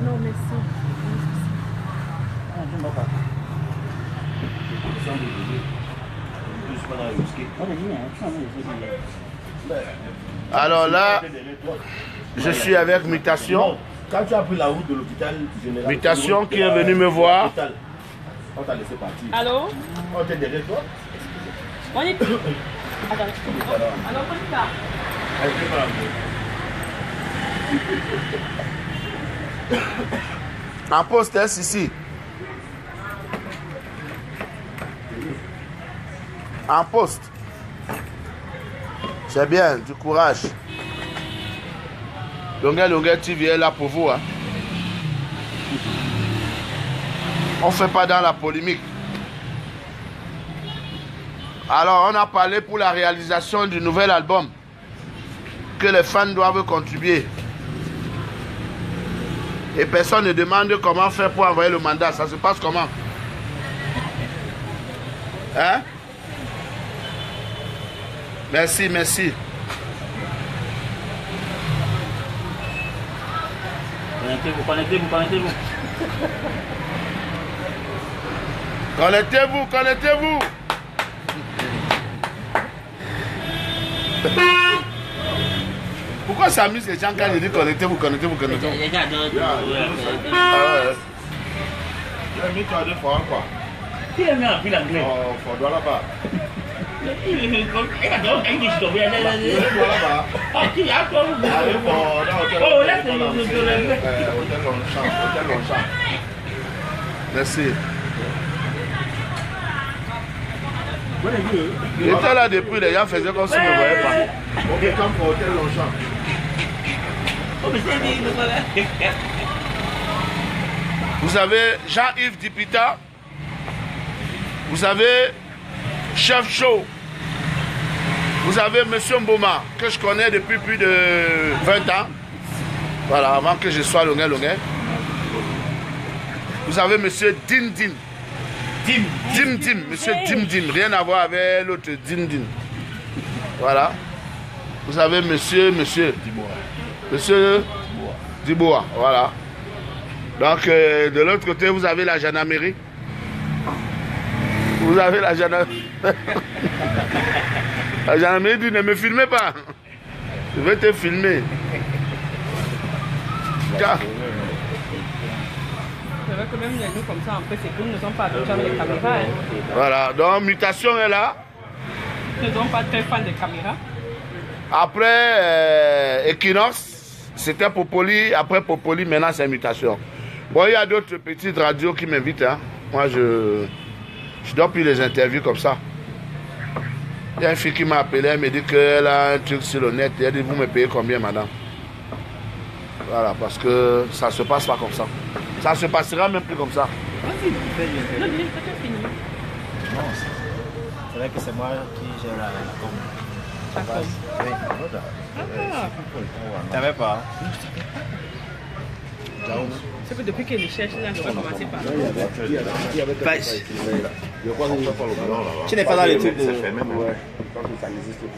Non, merci. Alors là, je suis avec Mutation. Quand tu as pris la route de l'hôpital général, Mutation qui est venu me voir. On t'a laissé partir. Allô? On était derrière toi. On est... Attendez. Alors, on est là. En poste, hein, ici. En poste. C'est bien, du courage. Longuet, tu viens là pour vous. Hein. On ne fait pas dans la polémique. Alors, on a parlé pour la réalisation du nouvel album que les fans doivent contribuer. Et personne ne demande comment faire pour envoyer le mandat. Ça se passe comment? Hein? Merci, merci. Connectez-vous. Connectez-vous. Pourquoi ça amuse les gens quand je dis connectez-vous? Les gars, J'ai mis toi deux fois quoi? qui a mis en pile anglais? Oh, faut doigt là-bas. Merci. J'étais là depuis, les gens faisaient comme si je ne me voyaient pas. Ok, comme pour Hôtel Longchamp. Vous avez Jean-Yves Dipita. Vous avez Chef Show. Vous avez Monsieur Mboma, que je connais depuis plus de 20 ans. Voilà, avant que je sois Longuet. Vous avez Monsieur Dim. Monsieur Dim. Rien à voir avec l'autre Dim. Voilà. Vous avez Monsieur Diboa. Voilà. Donc, de l'autre côté, vous avez la gendarmerie. Vous avez la gendarmerie. La gendarmerie dit ne me filmez pas. Je vais te filmer. Car... C'est vrai que même nous comme ça, après, c'est que nous ne sommes pas habitués avec les caméras. Hein. Voilà, donc Mutation est là. Nous ne sommes pas très fans des caméras. Après Equinox, c'était Popoli. Après Popoli, maintenant c'est Mutation. Bon, il y a d'autres petites radios qui m'invitent. Hein. Moi, je dois plus les interviews comme ça. Il y a une fille qui m'a appelé, elle me dit qu'elle a un truc sur le net. Elle dit, vous me payez combien, madame? Voilà, parce que ça ne se passe pas comme ça. Ça ne se passera même plus comme ça. Non, c'est fini. Non, c'est vrai que c'est moi qui gère la com. Tu savais pas? C'est que depuis qu'elle cherche, là, je vais commencer par là. Tu n'es pas dans les trucs de... Ouais. Ça n'existe plus.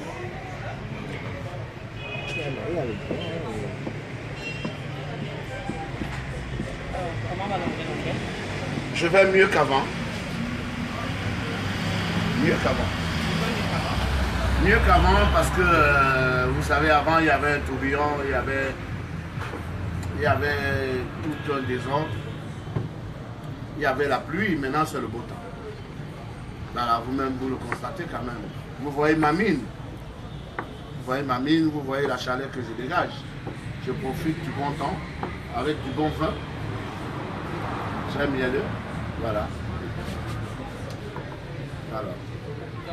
Comment va l'enquête? Je vais mieux qu'avant. Mieux qu'avant parce que, vous savez, avant, il y avait un tourbillon, il y avait tout un désordre. Il y avait la pluie, maintenant c'est le beau temps. Voilà, vous-même, vous le constatez quand même. Vous voyez ma mine. Vous voyez la chaleur que je dégage. Je profite du bon temps, avec du bon vin. Très mielleux. Voilà. Alors.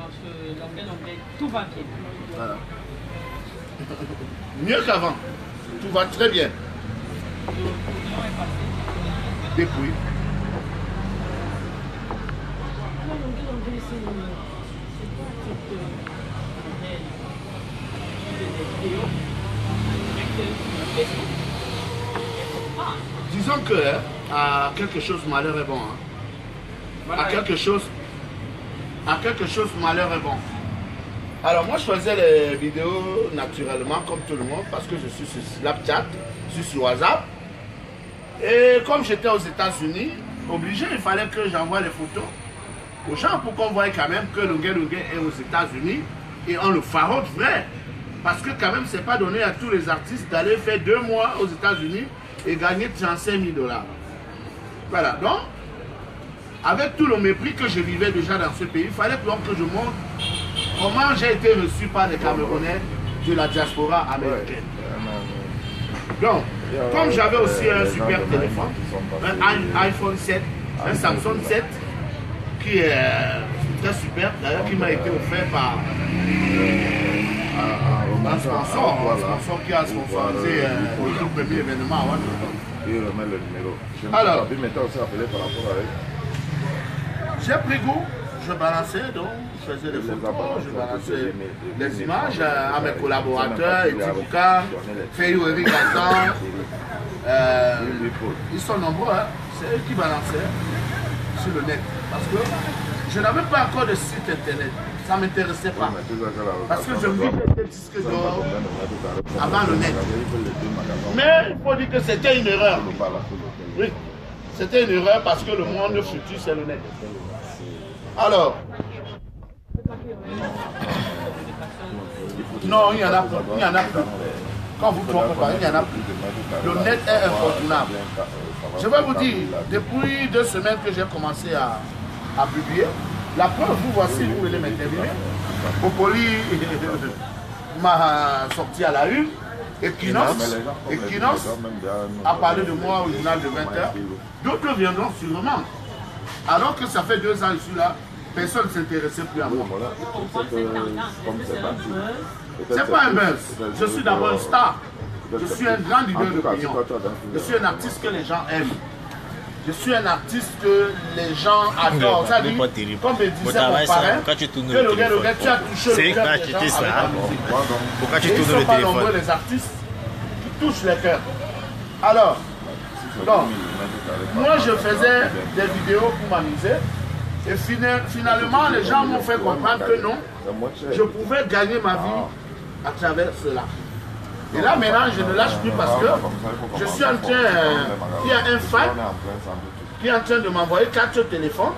Dans l'anglais, tout va bien. Voilà. Mieux qu'avant. Tout va très bien. Depuis. Disons que à quelque chose malheur est bon. Hein. À quelque chose malheur est bon. Alors moi je faisais les vidéos naturellement comme tout le monde parce que je suis sur Snapchat, je suis sur WhatsApp. Et comme j'étais aux États-Unis, obligé, il fallait que j'envoie les photos aux gens pour qu'on voie quand même que Lungue Lungue est aux États-Unis et on le farote vrai. Parce que quand même, c'est pas donné à tous les artistes d'aller faire 2 mois aux États-Unis et gagner 35 000 $. Voilà, donc, avec tout le mépris que je vivais déjà dans ce pays, il fallait donc que je montre comment j'ai été reçu par les Camerounais de la diaspora américaine. Donc, comme j'avais aussi un super téléphone, un iPhone 7, un Samsung 7, qui est très super, d'ailleurs qui m'a été offert par un sponsor qui a sponsorisé le tout premier événement à Ouagadougou. Alors, j'ai pris goût, je balançais donc, je faisais des photos, je balançais des images à mes collaborateurs, Etibuka, Feyou Eric Gazan, ils sont nombreux, hein. C'est eux qui balançaient sur le net. Parce que je n'avais pas encore de site internet, ça ne m'intéressait pas. Parce que je me dis que c'était disque d'or avant le net. Mais il faut dire que c'était une erreur. Oui, c'était une erreur parce que le monde futur c'est le net. Alors, non, il y en a plus. Quand vous trompez pas, il n'y en a plus. Le net est incontournable. Je vais vous dire, depuis 2 semaines que j'ai commencé à publier, la preuve, vous voici, vous voulez m'interviewer. Popoli m'a sorti à la une. Equinox a parlé de moi au journal de 20h. D'autres viendront sûrement. Alors que ça fait 2 ans que je suis là, personne ne s'intéressait plus à moi. C'est pas un buzz. Je suis d'abord une star. Je suis un grand leader d'opinion. Je suis un artiste que les gens aiment. Je suis un artiste que les gens adorent. Ça dit, comme me disait mon parrain, que le gars, tu as touché le cœur des gens avec la musique. Pourquoi tu Et ils tournes ne le sont pas téléphone? nombreux les artistes qui touchent les cœurs. Alors, donc, moi je faisais des vidéos pour m'amuser. Et finalement, les gens m'ont fait comprendre que non, je pouvais gagner ma vie à travers cela. Et là, maintenant, je ne lâche plus parce que je suis en train, il y a un fan qui est en train de m'envoyer 4 téléphones.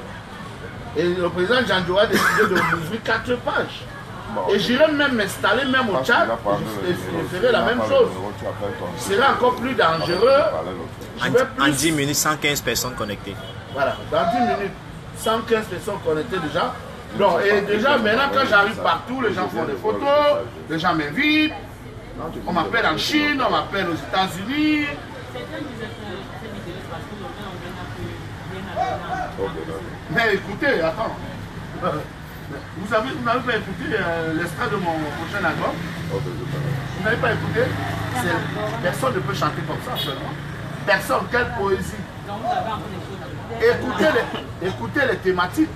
Et le président Djandjo a décidé de m'ouvrir 4 pages. Et j'irai même m'installer même au Tchad et je ferai la même chose. Ce sera encore plus dangereux. En 10 minutes, 115 personnes connectées. Voilà, dans 10 minutes, 115 personnes connectées déjà. Donc, et déjà, maintenant, quand j'arrive partout, les gens font des photos, les gens m'invitent. On m'appelle en Chine, on m'appelle aux États-Unis. Mais écoutez, attends. Vous n'avez pas écouté l'extrait de mon prochain album? Vous n'avez pas écouté? Personne ne peut chanter comme ça seulement. Personne, quelle poésie. Écoutez les thématiques.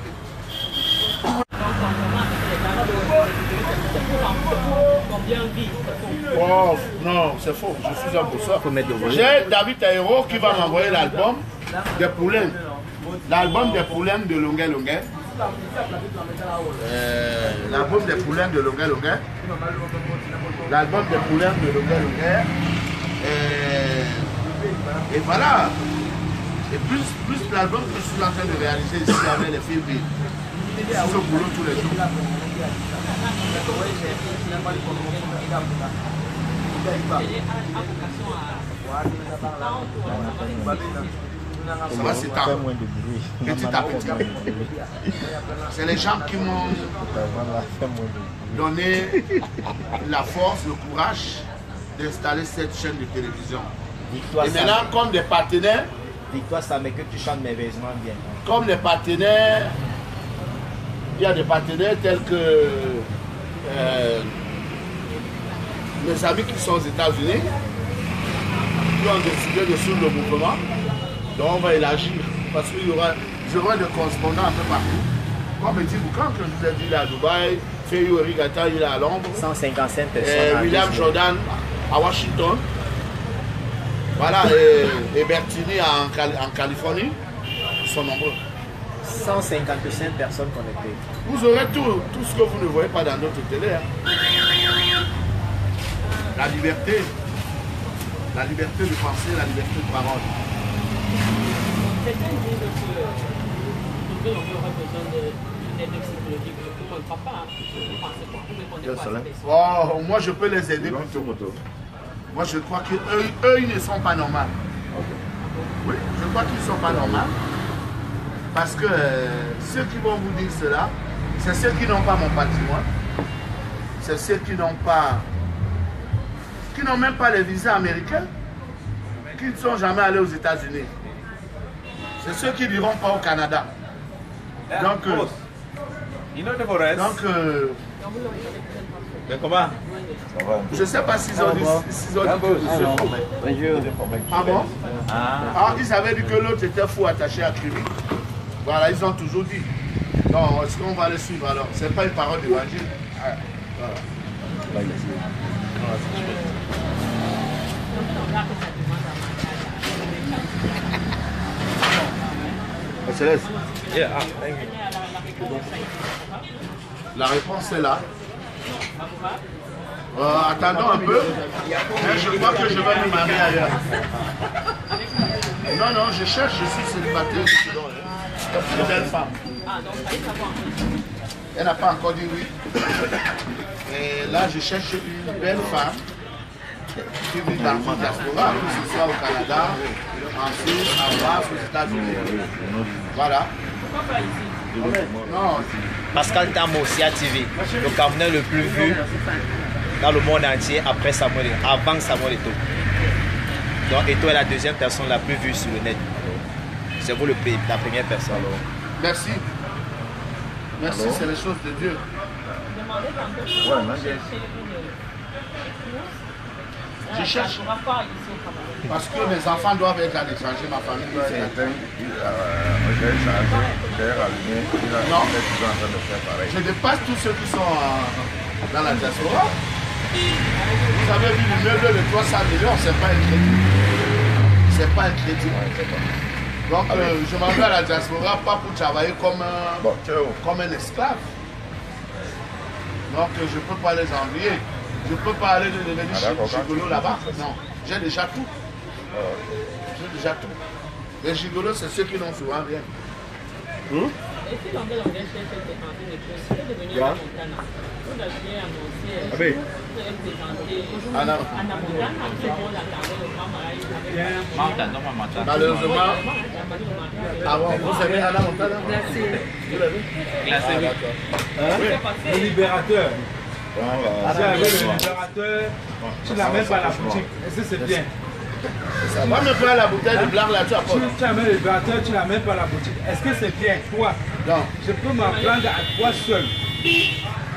Oh non, c'est faux, je suis un bosseur. J'ai David Taïro qui va m'envoyer l'album des poulains. L'album des poulains de Lungue Lungue. L'album des poulains de Lungue Lungue. L'album des poulains de Lungue Lungue. Et voilà. Et plus l'album que je suis en train de réaliser ici avec les filles. Je suis au boulot tous les jours. Ça va s'étendre petit à petit. C'est les gens qui m'ont donné la force, le courage d'installer cette chaîne de télévision. Et maintenant, comme des partenaires, dis-toi ça, mais que tu chantes merveilleusement bien. Comme les partenaires, il y a des partenaires tels que mes amis qui sont aux États-Unis, qui ont décidé de suivre le mouvement. Donc on va élargir, parce qu'il y aura des correspondants un peu partout. Comme Etibuka, que je vous ai dit, il est à Dubaï, Feyou Erigata, il est à Londres, 155 personnes. William Jordan à Washington. Voilà, et Bertini en Californie, ils sont nombreux. 155 personnes connectées. Vous aurez tout ce que vous ne voyez pas dans notre télé. Hein. La liberté de penser, la liberté de parole. Certains disent que on aurait besoin d'une aide psychologique. Moi, je ne crois pas. Vous pensez quoi? Vous répondez quoi à cette question? Oh, moi, je peux les aider plutôt. Moi, je crois qu'eux, ils ne sont pas normaux. Oui, je crois qu'ils ne sont pas normaux. Parce que ceux qui vont vous dire cela, c'est ceux qui n'ont pas mon patrimoine. C'est ceux qui n'ont même pas les visas américains, qui ne sont jamais allés aux États-Unis. C'est ceux qui n'iront pas au Canada. Donc, Mais comment? je ne sais pas s'ils ont dit que je suis fou. Ah bon? Ah, ils avaient dit que l'autre était fou attaché à Curie. Voilà, ils ont toujours dit. Non, est-ce qu'on va les suivre alors? Ce n'est pas une parole d'évangile. Voilà. Céleste. La réponse est là. Attendons un peu. Mais je crois que je vais me marier ailleurs. Non, non, je cherche, je suis célibataire. Une belle femme. Elle n'a pas encore dit oui. Et là, je cherche une belle femme qui vit dans le diaspora, que ce soit au Canada, en Suisse, en France, aux États-Unis. Voilà. Non. Pascal Tam aussi à TV, le Camerounais le plus vu dans le monde entier après Samuel, avant Samuel Eto'o. Donc Eto'o est la deuxième personne la plus vue sur le net. C'est vous la première personne. Merci. Merci, c'est les choses de Dieu. Je cherche. Parce que mes enfants doivent être à l'étranger, ma famille doit être à Non, je dépasse tous ceux qui sont dans la diaspora. Vous avez vu l'immeuble de 300 millions, c'est pas un crédit. C'est pas un crédit. Donc je m'en vais à la diaspora pas pour travailler comme un esclave. Donc je ne peux pas les envier. Je ne peux pas aller devenir gigolo là-bas. Non, j'ai déjà tout. J'ai déjà tout. Les gigolos, c'est ceux qui n'ont souvent rien. Et si l'anglais cherche des cantines et tout, c'est devenu Anna Montana. Vous aviez annoncé, vous avez présenté Anna Montana, qui vont l'attendre le grand mariage avec Malheureusement, avant, vous savez Anna Montana? Vous l'avez? Le libérateur. Tu as le libérateur, tu ne l'amènes pas à la boutique. Est-ce que c'est bien? Ça va me faire la bouteille de blanc là, tu apportes. Tu amènes le libérateur, tu ne l'amènes pas à la boutique. Est-ce que c'est bien? Toi, non. Je peux m'en prendre à toi seul.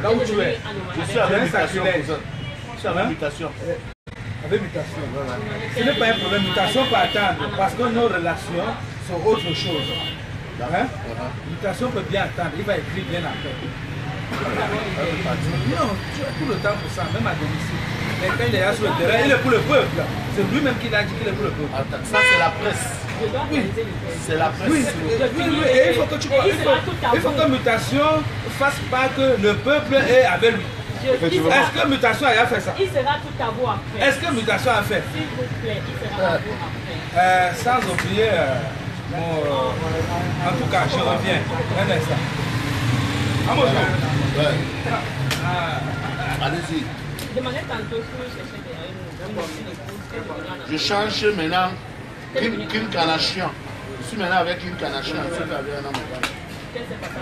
Là où tu es. Je suis avec mutation. Je suis avec mutation. Avec mutation. Ce n'est pas un problème. Mutation peut attendre parce que nos relations sont autre chose. Hein? Mutation peut bien attendre. Il va écrire bien après. Non, tu as tout le temps pour ça, même à domicile. Mais quand il est là sur le terrain, il est pour le peuple. C'est lui-même qui l'a dit qu'il est pour le peuple. Ça, c'est la presse. Oui, c'est la presse. Oui, et il faut que tu vois. Il faut que Mutation ne fasse pas que le peuple est avec lui. Est-ce que Mutation a fait ça? Il sera tout à vous après. Est-ce que Mutation a fait? S'il vous plaît, il sera à vous après. Sans oublier, en tout cas, je reviens. Un instant. Allez-y. Demandez tantôt si vous cherchez des je change maintenant Kim Kardashian. Je suis maintenant avec Kim Kardashian. Je suis avec un homme. Qu'est-ce qui s'est passé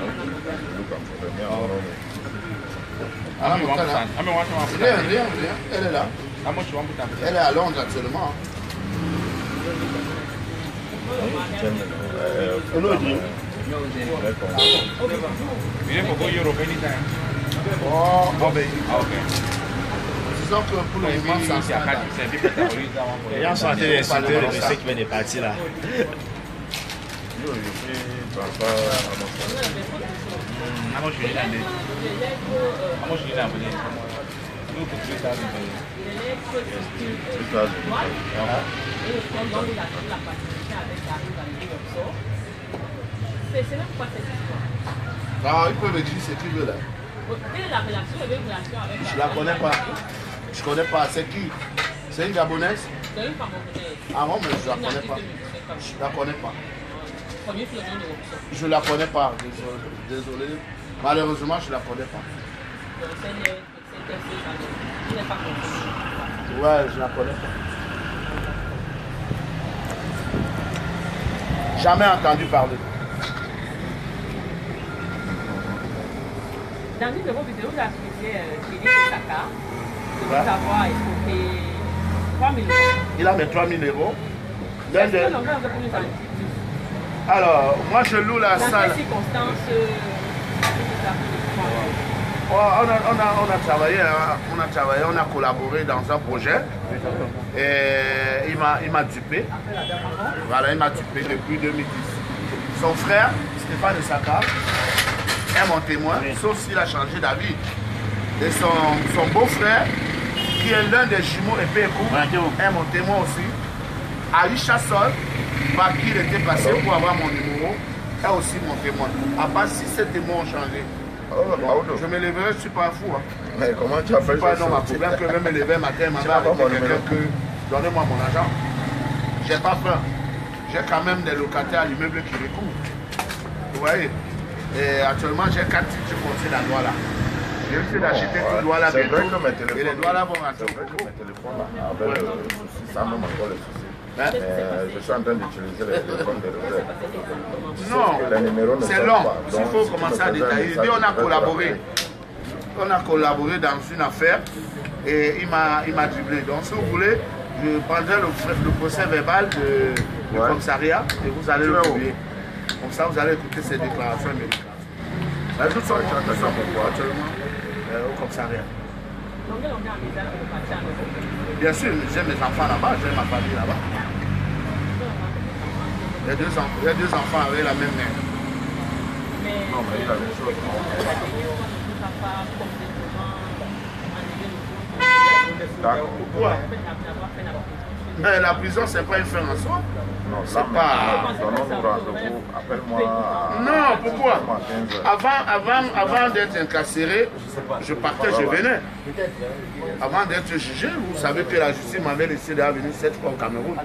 Rien. Elle est là. Elle est à Londres actuellement. Disons que pour le moment, ça se passe. Les gens sont en train d'insulter le monsieur qui vient de partir là. C'est même quoi cette histoire? Ah, ils peuvent écrire ce qu'ils veulent. Quelle est la relation avec Je la connais pas. Je connais pas. C'est qui? C'est une Gabonaise? C'est une Camerounaise. Ah non, mais je la connais pas. Je la connais pas. Premier film de l'option. Je la connais pas, désolé. Malheureusement, je la connais pas. Donc c'est il n'est pas connu. Ouais, je la connais pas. Jamais entendu parler. Dans une de vos vidéos, vous avez utilisé Félix Saka. Vous avoir escroqué 3 000 euros. Il a mis 3 000 euros. Est-ce que l'anglais vous a plus en dit? Alors, moi je loue la salle. Dans quelles circonstances On a travaillé, on a collaboré dans un projet. Et il m'a dupé. Voilà, il m'a dupé depuis 2010. Son frère, Stéphane Saka, est mon témoin, sauf s'il a changé d'avis. Et son beau-frère, qui est l'un des jumeaux Epékou, est mon témoin aussi. Aïcha Sol, par qui il était passé pour avoir mon numéro, est aussi mon témoin. À part si ces témoins ont changé. Je me lèverai, je ne suis pas fou. Hein. Mais comment tu as fait ça? C'est pas ma problème que même me lever matin et m'en arrêter quelqu'un que donnez-moi mon argent. J'ai pas peur. J'ai quand même des locataires à l'immeuble qui recouvrent. Vous voyez? Et actuellement, j'ai 4 titres fonciers dans le droit là. J'ai essayé d'acheter tout le droit là bientôt. Et les droits là vont rentrer. Mes téléphones là, avec le souci, ça même encore le souci. Je suis en train d'utiliser les téléphones de l'hôtel. Non, c'est long. Il faut commencer à détailler. Et on a collaboré. On a collaboré dans une affaire et il m'a dribblé. Donc si vous voulez, je prendrai le procès verbal du commissariat et vous allez le publier. Comme ça, vous allez écouter ces déclarations médicales. Mais toutes sortes de choses actuellement au commissariat. Bien sûr, j'ai mes enfants là-bas, j'ai ma famille là-bas. Il y a deux enfants avec la même mère. Non, mais il a des choses. Pourquoi? Mais la prison, c'est pas une fin en soi. Non, c'est pas. Donnons-nous rendez-vous, appelle-moi. Non, pourquoi? Avant d'être incarcéré, je partais, je venais. Avant d'être jugé, vous savez que la justice m'avait laissé venir 7 fois au Cameroun.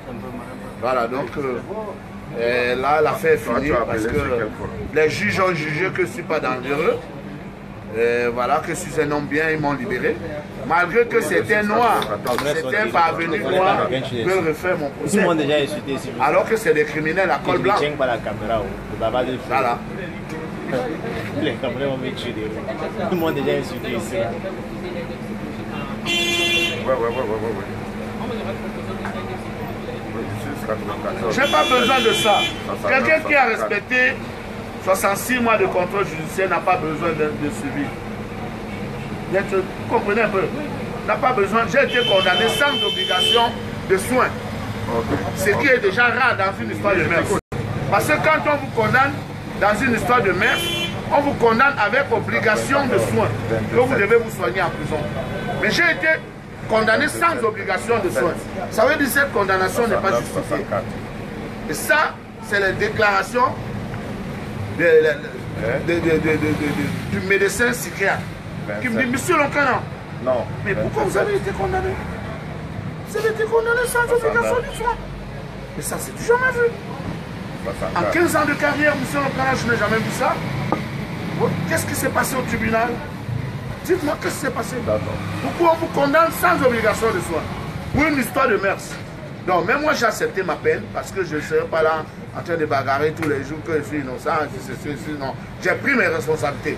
Voilà, donc là, l'affaire est finie parce que les juges ont jugé que je ne suis pas dangereux. Voilà, que si c'est un homme bien, ils m'ont libéré. Malgré que c'était noir, c'était parvenu noir, veulent refaire mon procès. Tout le monde déjà insulté ici. Alors que c'est des criminels à col blanc. Pas la caméra. Voilà. Les caméras vont me tuer. Tout le monde déjà insulté ici. Ouais. J'ai pas besoin de ça. Quelqu'un qui a respecté 66 mois de contrôle judiciaire n'a pas besoin de suivi. Vous comprenez un peu? N'a pas besoin. J'ai été condamné sans obligation de soins. Ce qui est déjà rare dans une histoire de mœurs. Parce que quand on vous condamne dans une histoire de mœurs, on vous condamne avec obligation de soins. Donc vous devez vous soigner en prison. Mais j'ai été condamné sans obligation de soins. Ça veut dire que cette condamnation n'est pas justifiée. Et ça, c'est les déclarations du médecin psychiatre qui me dit, monsieur Lonkana, non, mais pourquoi vous avez été condamné? Vous avez été condamné sans obligation de soins. Mais ça, c'est jamais vu. En 15 ans de carrière, monsieur Lonkana, je n'ai jamais vu ça. Qu'est-ce qui s'est passé au tribunal? Dites-moi qu'est-ce qui s'est passé. Pourquoi on vous condamne sans obligation de soins? Pour une histoire de mœurs. Donc, même moi, j'ai accepté ma peine parce que je ne serai pas là en train de bagarrer tous les jours que je suis innocent. Non. J'ai pris mes responsabilités.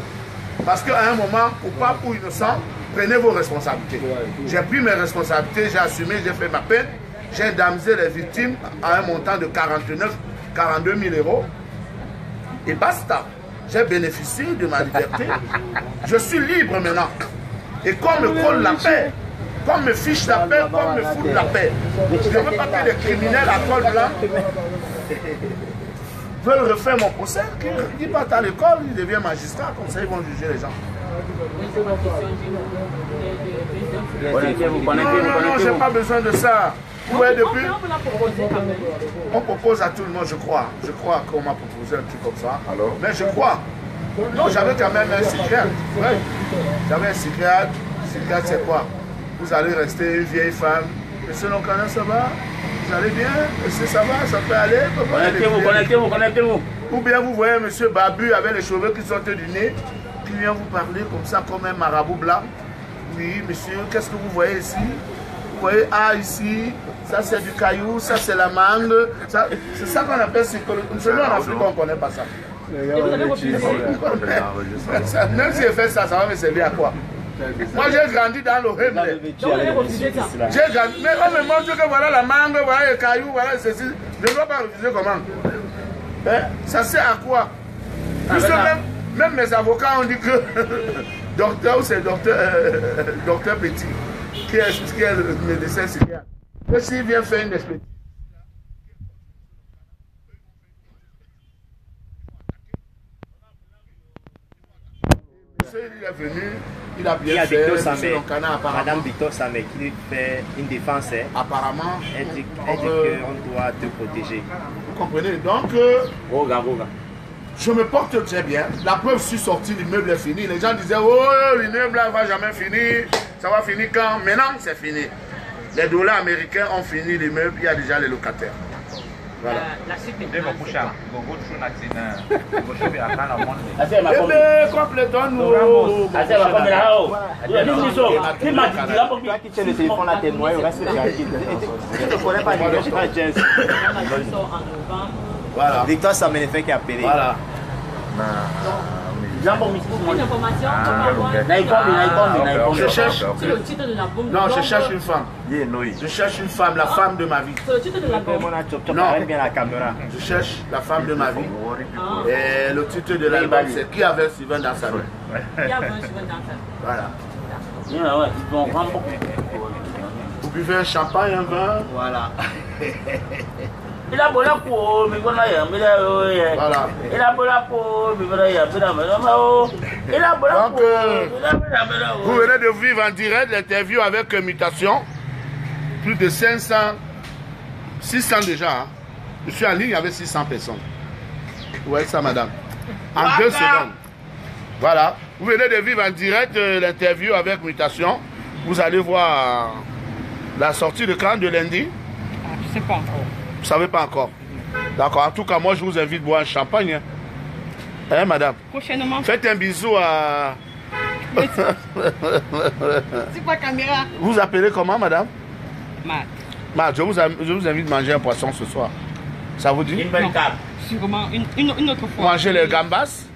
Parce qu'à un moment, coupable ou innocent, prenez vos responsabilités. J'ai pris mes responsabilités, j'ai assumé, j'ai fait ma peine. J'ai indemnisé les victimes à un montant de 42 000 euros. Et basta. J'ai bénéficié de ma liberté. Je suis libre maintenant. Et qu'on me colle la paix, qu'on me fiche la paix, qu'on me foute la paix. Je ne veux pas que les criminels à col blanc veulent refaire mon procès. Ils partent à l'école, ils deviennent magistrats, comme ça ils vont juger les gens. Non, j'ai pas besoin de ça. Vous voyez, depuis, on propose à tout le monde, je crois. Je crois qu'on m'a proposé un truc comme ça. Alors? Mais je crois. Non, j'avais quand même un psychiatre. Ouais. J'avais un psychiatre. Psychiatre, c'est quoi? Vous allez rester une vieille femme Monsieur Loncana, ça va? Vous allez bien? Monsieur, ça va? Ça peut aller? Connectez-vous. Ou bien vous voyez monsieur Babu avec les cheveux qui sortent du nez, qui vient vous parler comme ça, comme un marabout blanc. Oui, monsieur, qu'est-ce que vous voyez ici? Vous voyez, ah, ici, ça c'est du caillou, ça c'est la mangue. C'est ça qu'on appelle psychologie. Nous, en Afrique, on ne connaît pas ça. Même si je fais ça, ça va me servir à quoi? Moi j'ai grandi dans le Hemle. J'ai grandi, mais on me montre que voilà la mangue, voilà le caillou, voilà ceci. Je ne dois pas refuser comment. Hein? Ça sert à quoi? Même mes avocats ont dit que docteur, c'est docteur Petit, qui est le médecin psychiatre. Que s'il vient faire une expertise. Il est venu, il a bien fait. Madame Victor Samé qui fait une défense. Apparemment, elle dit qu'on doit te protéger. Vous comprenez? Donc, je me porte très bien. La preuve, je suis sorti, l'immeuble est fini. Les gens disaient, oh, l'immeuble ne va jamais finir. Ça va finir quand? Maintenant, c'est fini. Les dollars américains ont fini l'immeuble, il y a déjà les locataires. Voilà. La suite est complètement-nous. Le téléphone à témoin, il reste tranquille. Je ne connais pas voilà. Victor Saménéfé qui a appelé. Voilà. Une information, je cherche. C'est le titre de la bombe. Non, je cherche une femme. Je cherche une femme, la femme de ma vie. C'est le titre de la bombe. Non, bien la caméra. Je cherche la femme de ma vie. Et le titre de l'album, c'est Qui avait Sylvain dans sa vie. Qui avait Sylvain dans sa vie. Voilà. Vous buvez un champagne, un vin. Voilà. Il a bon pour mais voilà. Il a bon pour mais voilà. Donc, vous venez de vivre en direct l'interview avec Mutation. Plus de 500, 600 déjà. Hein. Je suis en ligne avec 600 personnes. Vous voyez ça, madame? En 2 secondes. Voilà. Vous venez de vivre en direct l'interview avec Mutation. Vous allez voir la sortie de quand de lundi? Je ne sais pas encore. Vous ne savez pas encore. D'accord. En tout cas, moi, je vous invite à boire un champagne. Hein, madame? Prochainement. Faites un bisou à... C'est quoi caméra? Vous appelez comment, madame? Matt. Je vous invite à manger un poisson ce soir. Ça vous dit? Une belle table. Sûrement une autre fois. Manger les gambas?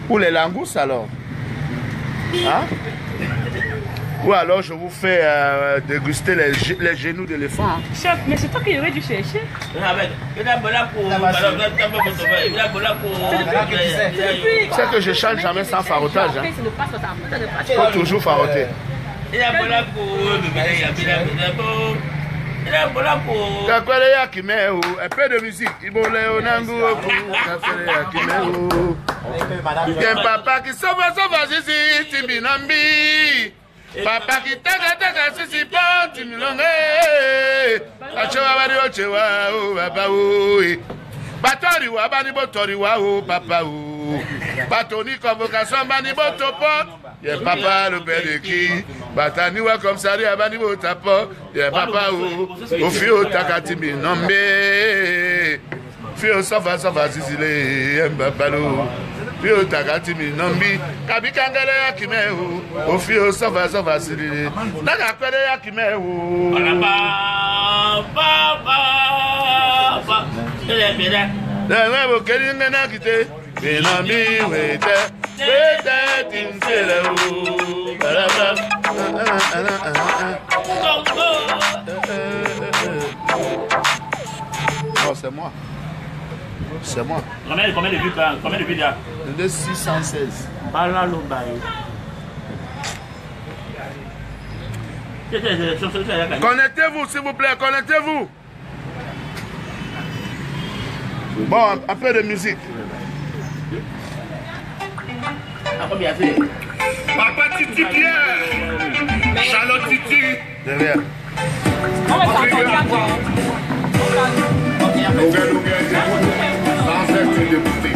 Ou les langoustes alors? Hein? Ou alors je vous fais déguster les genoux d'éléphant. Hein? Chef, mais c'est toi qui aurais dû chercher. C'est que je chante jamais sans farotage. Hein? Il faut toujours faroter. Un peu de musique. Papa qui sauve ici, Timbinambi. Papa qui taga sisi ponti milonge. Achewa bari ochewa o baba o. Batori wa bani botori wa o papa o. Batoni convocation bani botopo. Ye papa le père de qui? Batani wa comme ça ri bani botapo. Ye papa o. O fio takati minombe. Fio safa sisi le mbabalo. Fio takati minombi. Kabikangele ya kimeu. O fio safa sili. Naga kwele ya kimeu. Lewe bo kelinga na kite. Minombi wete. Wete tinsele o. Non, c'est moi. C'est moi. Combien de vues il y a? De 616. Connectez-vous, s'il vous plaît, connectez-vous. Bon, un peu de musique. Papa Titi Pierre. Charlotte Titi. Derrière. Sans être une débouté.